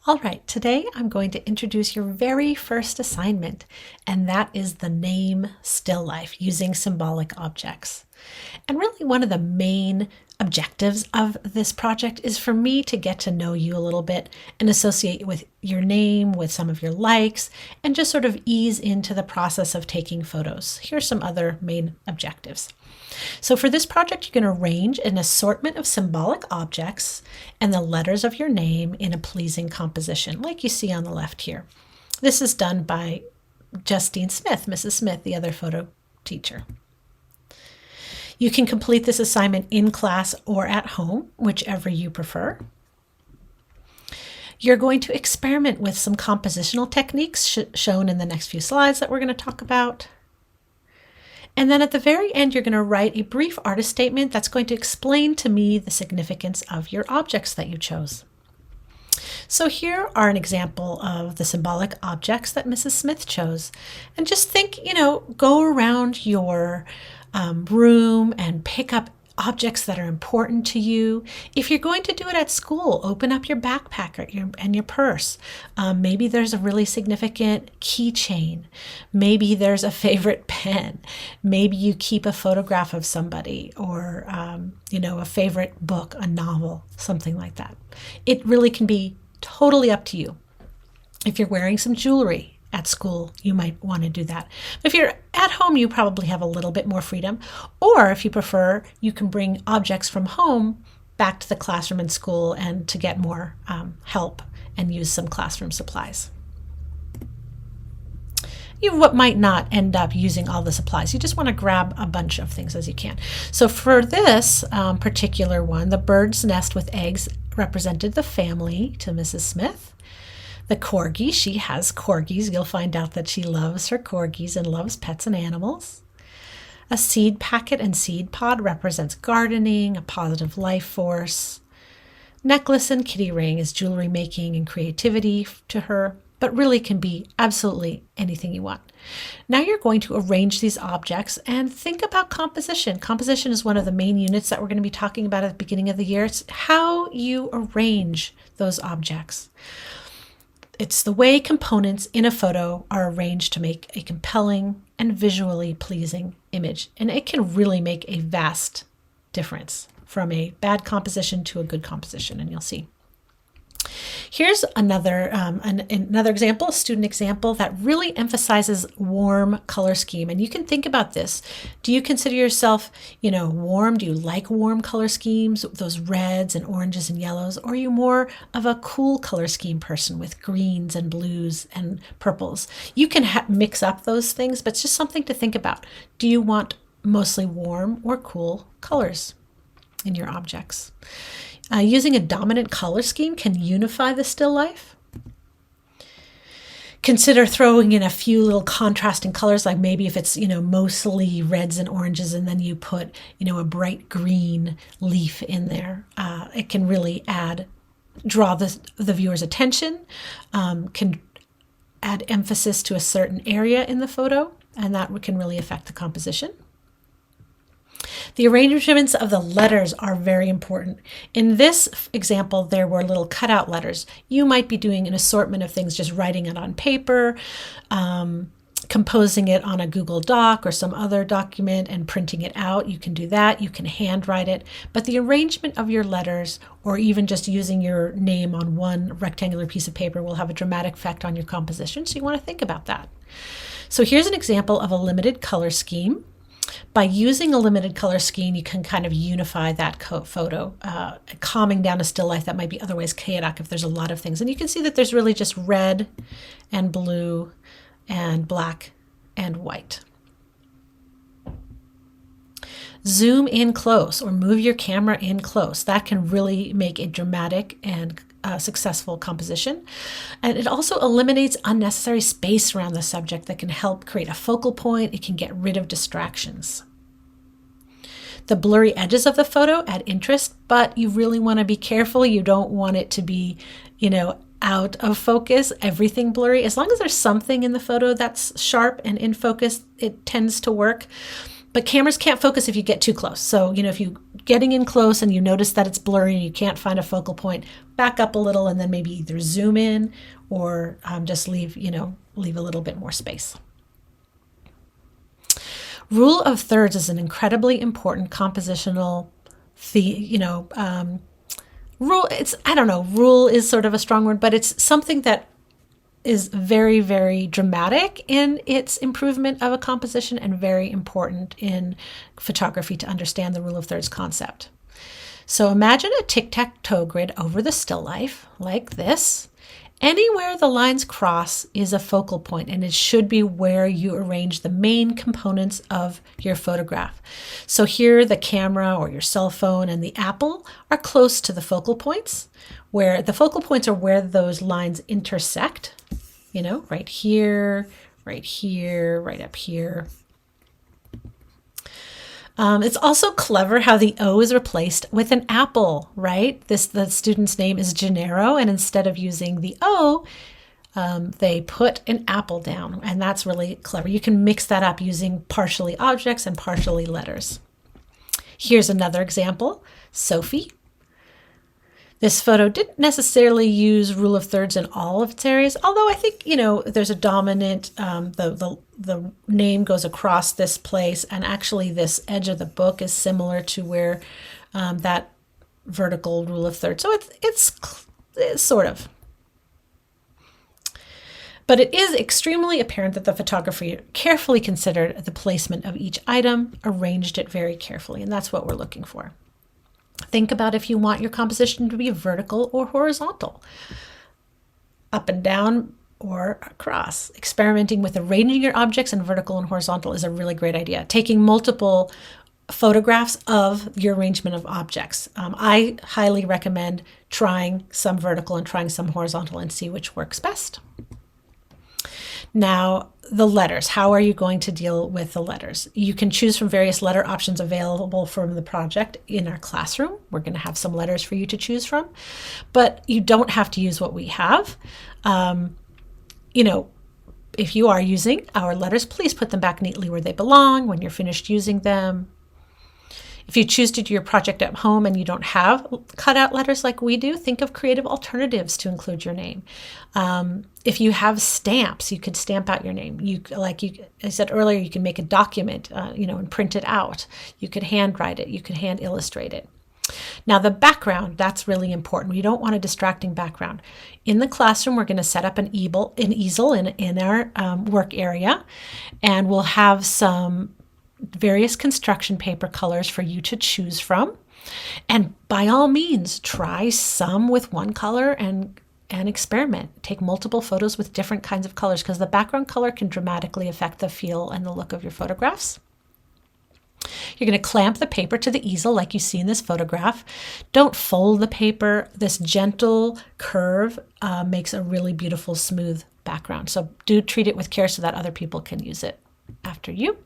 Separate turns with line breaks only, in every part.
All right, today I'm going to introduce your very first assignment, and that is the name still life using symbolic objects. And really, one of the main objectives of this project is for me to get to know you a little bit and associate with your name, with some of your likes, and just sort of ease into the process of taking photos. Here's some other main objectives. So for this project, you're going to arrange an assortment of symbolic objects and the letters of your name in a pleasing composition, like you see on the left here. This is done by Justine Smith, Mrs. Smith, the other photo teacher. You can complete this assignment in class or at home, whichever you prefer. You're going to experiment with some compositional techniques shown in the next few slides that we're going to talk about. And then at the very end, you're going to write a brief artist statement that's going to explain to me the significance of your objects that you chose. So here are an example of the symbolic objects that Mrs. Smith chose. And just think, go around your room and pick up objects that are important to you. If you're going to do it at school, open up your backpack and your purse. Maybe there's a really significant keychain. Maybe there's a favorite pen. Maybe you keep a photograph of somebody or, a favorite book, a novel, something like that. It really can be totally up to you. If you're wearing some jewelry at school, you might want to do that. If you're at home, you probably have a little bit more freedom. Or if you prefer, you can bring objects from home back to the classroom and school and to get more help and use some classroom supplies. You might not end up using all the supplies. You just want to grab a bunch of things as you can. So for this particular one, the bird's nest with eggs represented the family to Mrs. Smith. The corgi, she has corgis. You'll find out that she loves her corgis and loves pets and animals. A seed packet and seed pod represents gardening, a positive life force. Necklace and kitty ring is jewelry making and creativity to her, but really can be absolutely anything you want. Now you're going to arrange these objects and think about composition. Composition is one of the main units that we're going to be talking about at the beginning of the year. It's how you arrange those objects. It's the way components in a photo are arranged to make a compelling and visually pleasing image. And it can really make a vast difference from a bad composition to a good composition, and you'll see. Here's another example, a student example that really emphasizes warm color scheme. And you can think about this. Do you consider yourself, warm? Do you like warm color schemes, those reds and oranges and yellows? Or are you more of a cool color scheme person with greens and blues and purples? You can mix up those things, but it's just something to think about. Do you want mostly warm or cool colors in your objects? Using a dominant color scheme can unify the still life. Consider throwing in a few little contrasting colors, like maybe if it's, mostly reds and oranges, and then you put, a bright green leaf in there. It can really draw the viewer's attention, can add emphasis to a certain area in the photo, and that can really affect the composition. The arrangements of the letters are very important. In this example, there were little cutout letters. You might be doing an assortment of things, just writing it on paper, composing it on a Google Doc or some other document and printing it out. You can do that. You can handwrite it. But the arrangement of your letters, or even just using your name on one rectangular piece of paper, will have a dramatic effect on your composition. So you want to think about that. So here's an example of a limited color scheme. By using a limited color scheme, you can kind of unify that photo, calming down a still life that might be otherwise chaotic if there's a lot of things. And you can see that there's really just red and blue and black and white. Zoom in close or move your camera in close. That can really make a dramatic and successful composition. And it also eliminates unnecessary space around the subject that can help create a focal point. It can get rid of distractions. The blurry edges of the photo add interest, but you really want to be careful. You don't want it to be, out of focus, everything blurry. As long as there's something in the photo that's sharp and in focus, it tends to work. But cameras can't focus if you get too close. So, if you're getting in close and you notice that it's blurry and you can't find a focal point, back up a little and then maybe either zoom in or just leave a little bit more space. Rule of thirds is an incredibly important compositional rule. Rule is sort of a strong word, but it's something that is very, very dramatic in its improvement of a composition and very important in photography to understand the rule of thirds concept. So imagine a tic-tac-toe grid over the still life like this. Anywhere the lines cross is a focal point, and it should be where you arrange the main components of your photograph. So here the camera or your cell phone and the apple are close to the focal points, where the focal points are where those lines intersect, right here, right up here. It's also clever how the O is replaced with an apple, right? The student's name is Gennaro, and instead of using the O, they put an apple down, and that's really clever. You can mix that up using partially objects and partially letters. Here's another example, Sophie. This photo didn't necessarily use rule of thirds in all of its areas, although I think, there's a dominant, the name goes across this place, and actually this edge of the book is similar to where that vertical rule of thirds. So it's sort of. But it is extremely apparent that the photographer carefully considered the placement of each item, arranged it very carefully, and that's what we're looking for. Think about if you want your composition to be vertical or horizontal, up and down or across. Experimenting with arranging your objects in vertical and horizontal is a really great idea. Taking multiple photographs of your arrangement of objects. I highly recommend trying some vertical and trying some horizontal and see which works best. Now, the letters. How are you going to deal with the letters? You can choose from various letter options available from the project in our classroom. We're going to have some letters for you to choose from, but you don't have to use what we have. If you are using our letters, please put them back neatly where they belong when you're finished using them. If you choose to do your project at home and you don't have cutout letters like we do, think of creative alternatives to include your name. If you have stamps, you could stamp out your name. I said earlier, you can make a document, and print it out. You could handwrite it. You could hand illustrate it. Now the background, that's really important. We don't want a distracting background. In the classroom, we're going to set up an easel in our work area, and we'll have some various construction paper colors for you to choose from. And by all means, try some with one color and experiment. Take multiple photos with different kinds of colors because the background color can dramatically affect the feel and the look of your photographs. You're going to clamp the paper to the easel like you see in this photograph. Don't fold the paper. This gentle curve makes a really beautiful, smooth background. So do treat it with care so that other people can use it after you.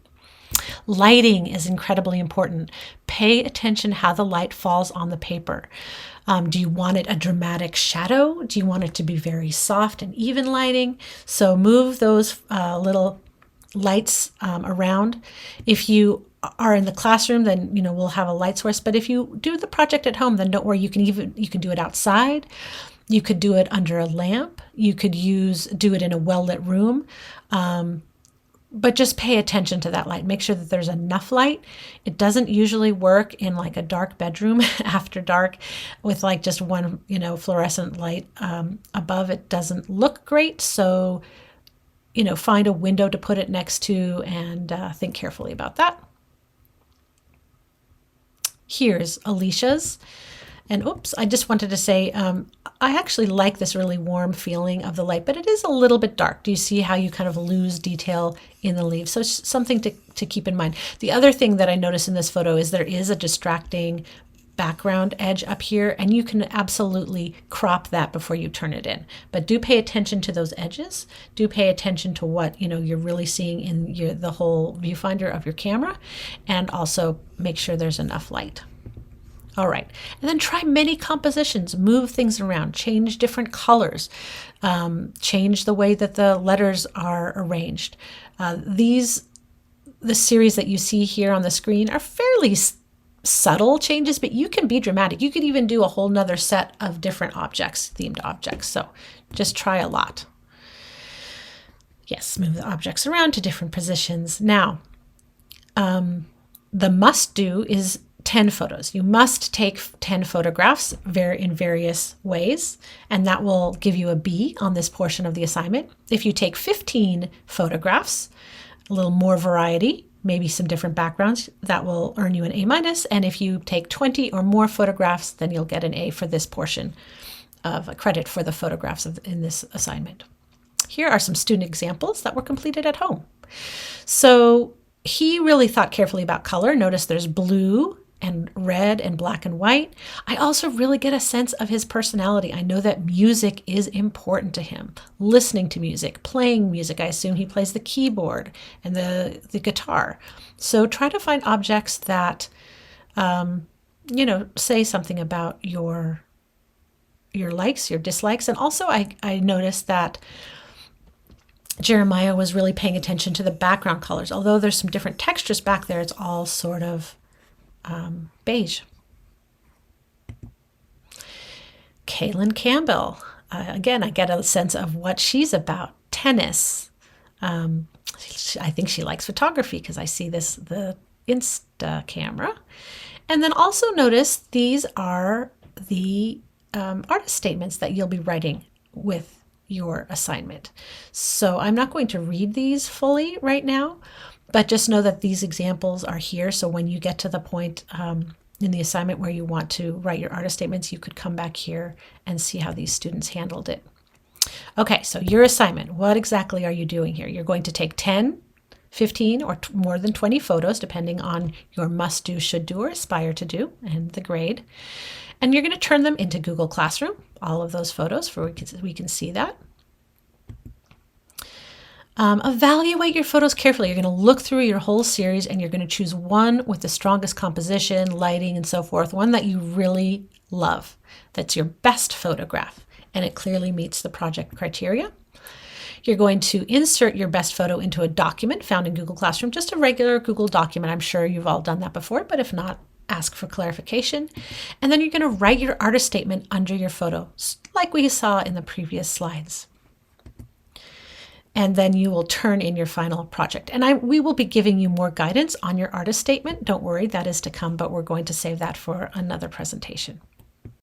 Lighting is incredibly important. Pay attention how the light falls on the paper. Do you want it a dramatic shadow? Do you want it to be very soft and even lighting? So move those little lights around. If you are in the classroom, then we'll have a light source. But if you do the project at home, then don't worry. You can do it outside. You could do it under a lamp. You could do it in a well-lit room. But just pay attention to that light. Make sure that there's enough light. It doesn't usually work in like a dark bedroom after dark with like just one, fluorescent light above. It doesn't look great. So, find a window to put it next to and think carefully about that. Here's Alicia's. And I just wanted to say, I actually like this really warm feeling of the light, but it is a little bit dark. Do you see how you kind of lose detail in the leaves? So it's something to keep in mind. The other thing that I noticed in this photo is there is a distracting background edge up here, and you can absolutely crop that before you turn it in. But do pay attention to those edges. Do pay attention to what you're really seeing in the whole viewfinder of your camera, and also make sure there's enough light. All right, and then try many compositions, move things around, change different colors, change the way that the letters are arranged. the series that you see here on the screen are fairly subtle changes, but you can be dramatic. You could even do a whole nother set of different objects, themed objects. So just try a lot. Yes, move the objects around to different positions. Now, the must do is 10 photos. You must take 10 photographs in various ways, and that will give you a B on this portion of the assignment. If you take 15 photographs, a little more variety, maybe some different backgrounds, that will earn you an A-. And if you take 20 or more photographs, then you'll get an A for this portion of a credit for the photographs in this assignment. Here are some student examples that were completed at home. So he really thought carefully about color. Notice there's blue and red and black and white. I also really get a sense of his personality. I know that music is important to him. Listening to music, playing music. I assume he plays the keyboard and the guitar. So try to find objects that, say something about your likes, your dislikes. And also I noticed that Jeremiah was really paying attention to the background colors. Although there's some different textures back there, it's all sort of beige. Kaylin Campbell. Again, I get a sense of what she's about. Tennis. I think she likes photography because I see the Insta camera. And then also notice these are the artist statements that you'll be writing with your assignment. So I'm not going to read these fully right now, but just know that these examples are here. So when you get to the point in the assignment where you want to write your artist statements, you could come back here and see how these students handled it. Okay, so your assignment, what exactly are you doing here? You're going to take 10, 15, or more than 20 photos, depending on your must do, should do, or aspire to do, and the grade. And you're going to turn them into Google Classroom, all of those photos, we can see that. Evaluate your photos carefully. You're going to look through your whole series and you're going to choose one with the strongest composition, lighting, and so forth, one that you really love. That's your best photograph, and it clearly meets the project criteria. You're going to insert your best photo into a document found in Google Classroom, just a regular Google document. I'm sure you've all done that before, but if not, ask for clarification. And then you're going to write your artist statement under your photo, like we saw in the previous slides. And then you will turn in your final project. And we will be giving you more guidance on your artist statement. Don't worry, that is to come, but we're going to save that for another presentation.